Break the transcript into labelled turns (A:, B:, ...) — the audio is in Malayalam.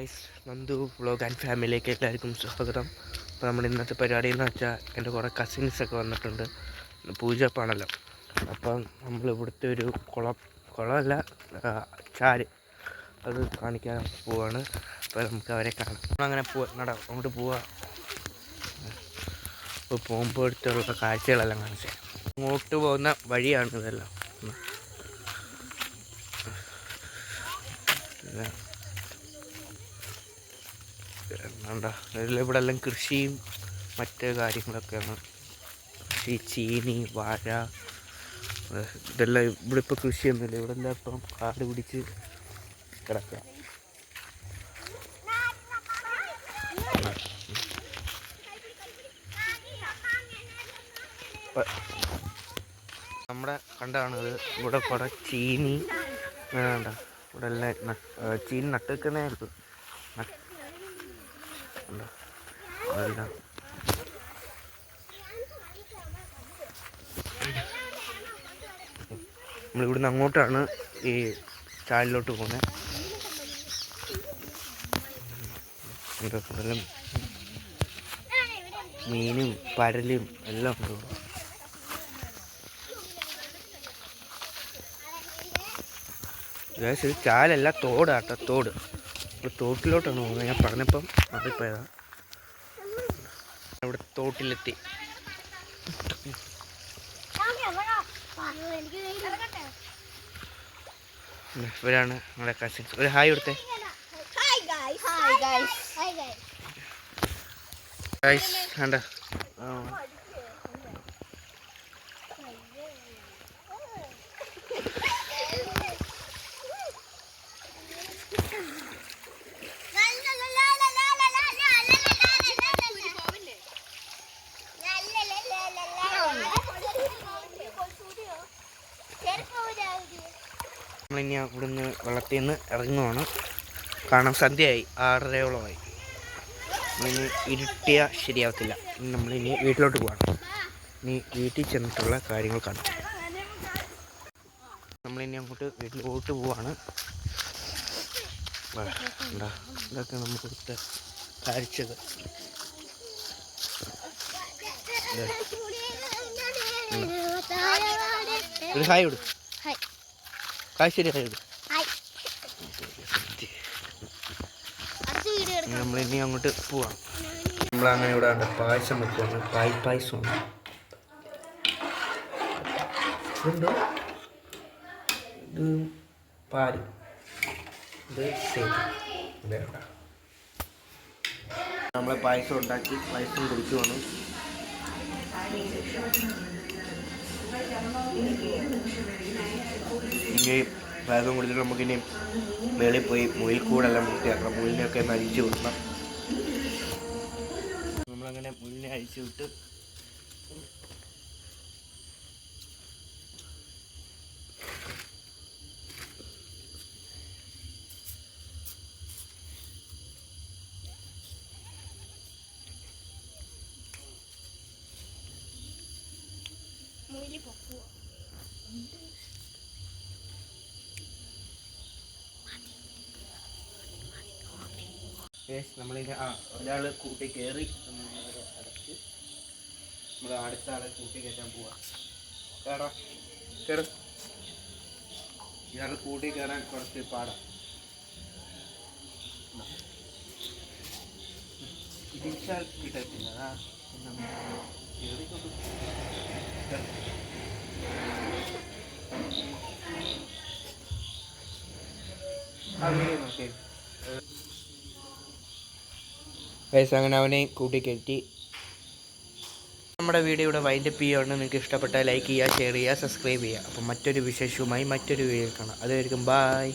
A: ഗൈസ്, നന്ദു വ്ളോഗ് ആൻഡ് ഫാമിലിയിലേക്ക് എല്ലാവർക്കും സ്വാഗതം. അപ്പോൾ നമ്മുടെ ഇന്നത്തെ പരിപാടി എന്ന് വെച്ചാൽ എൻ്റെ കുറേ കസിൻസൊക്കെ വന്നിട്ടുണ്ട്. പൂജപ്പാണല്ലോ. അപ്പം നമ്മൾ ഇവിടുത്തെ ഒരു കുളമല്ല, ചാല്, അത് കാണിക്കാൻ പോവാണ്. അപ്പോൾ നമുക്ക് അവരെ കാണാം. നമ്മളങ്ങനെ അങ്ങോട്ട് പോവാം. ഇപ്പോൾ പോകുമ്പോൾ അടുത്തുള്ള കാഴ്ചകളെല്ലാം കാണിച്ചേ. അങ്ങോട്ട് പോകുന്ന വഴിയാണ് ഇതെല്ലാം. ഇവിടെ എല്ലാം കൃഷിയും മറ്റ് കാര്യങ്ങളൊക്കെയാണ്. കൃഷി, ചീനി, വാഴ, ഇതെല്ലാം. ഇവിടെ ഇപ്പോൾ കൃഷിയൊന്നുമില്ല. ഇവിടെ എല്ലാം ഇപ്പം കാട് പിടിച്ച് കിടക്കുക. നമ്മുടെ കണ്ടാണത്. ഇവിടെ കുറെ ചീനി വേണ്ട. ഇവിടെ എല്ലാം ചീനി നട്ട് വെക്കുന്നേ ഉള്ളൂ. നമ്മളിവിടുന്ന് അങ്ങോട്ടാണ് ഈ ചാലിലോട്ട് പോകുന്നത്. കൂടുതലും മീനും പരലും എല്ലാം ഉണ്ട്. ഇത് ചാലല്ല, തോടാട്ടോ, തോട്. തോട്ടിലോട്ടാണ് പോകുന്നത്. ഞാൻ പറഞ്ഞപ്പം മാറിപ്പോയതാ. ഇവിടെ തോട്ടിലെത്തി. ഇവരാണ് നമ്മുടെ കസിൻസ്. ഒരു ഹായ് കൊടുത്തേ. കണ്ട നമ്മളിനി ഇവിടുന്ന് വെള്ളത്തിൽ നിന്ന് ഇറങ്ങുവാണ്. കാരണം സന്ധ്യയായി, 6:30 ഇനി ഇരുട്ടിയ ശരിയാവത്തില്ല. നമ്മളിനി വീട്ടിലോട്ട് പോവാണ്. ഇനി വീട്ടിൽ ചെന്നിട്ടുള്ള കാര്യങ്ങൾ കാണാം. നമ്മളിനി അങ്ങോട്ട് വീട്ടിലോട്ട് പോവാണ്. ഇതൊക്കെ നമ്മളിവിടുത്തെ കാഴ്ചകൾ. ഒരു ഹായ് കൊടുക്കും. കാശ്ശേരി ഹായ് കൊടുക്കും. നമ്മളിനി അങ്ങോട്ട് പോവാം. നമ്മളങ്ങനെ ഇവിടെ പായസം വെക്കുവാണ്. പായസമാണ്. ഇതുണ്ടോ? ഇത് പാല്, ഇത് വേണ്ട. നമ്മളെ പായസം ഉണ്ടാക്കി പായസം കുടിക്കുവാണ്. ഇനി പായസം കുടിച്ചിട്ട് നമുക്കിനി മേളിൽ പോയി മുയിൽക്കൂടെല്ലാം വൃത്തിയാക്കണം. മുയിലിനെയൊക്കെ ഒന്ന് അഴിച്ചു വിടണം. നമ്മളങ്ങനെ മുയിലിനെ അഴിച്ചു വിട്ട് നമ്മളിങ്ങനെ ഒരാൾ കൂട്ടി കയറി. അടച്ച് നമ്മൾ അടുത്ത ആളെ കൂട്ടി കയറ്റാൻ പോവാം. കയറും. ഇയാൾ കൂട്ടി കയറാൻ കുറച്ച് പാടാം. ഇതിച്ചാൽ കിട്ടത്തില്ല. അങ്ങനെ അവനെ കൂട്ടിക്കയറ്റി. നമ്മുടെ വീഡിയോ ഇവിടെ വൈൻഡപ്പ് ചെയ്യുകയാണ്. നിങ്ങൾക്ക് ഇഷ്ടപ്പെട്ടാൽ ലൈക്ക് ചെയ്യുക, ഷെയർ ചെയ്യുക, സബ്സ്ക്രൈബ് ചെയ്യുക. അപ്പം മറ്റൊരു വിശേഷവുമായി മറ്റൊരു വീഡിയോ കാണാം. അതുവരെയും ബൈ.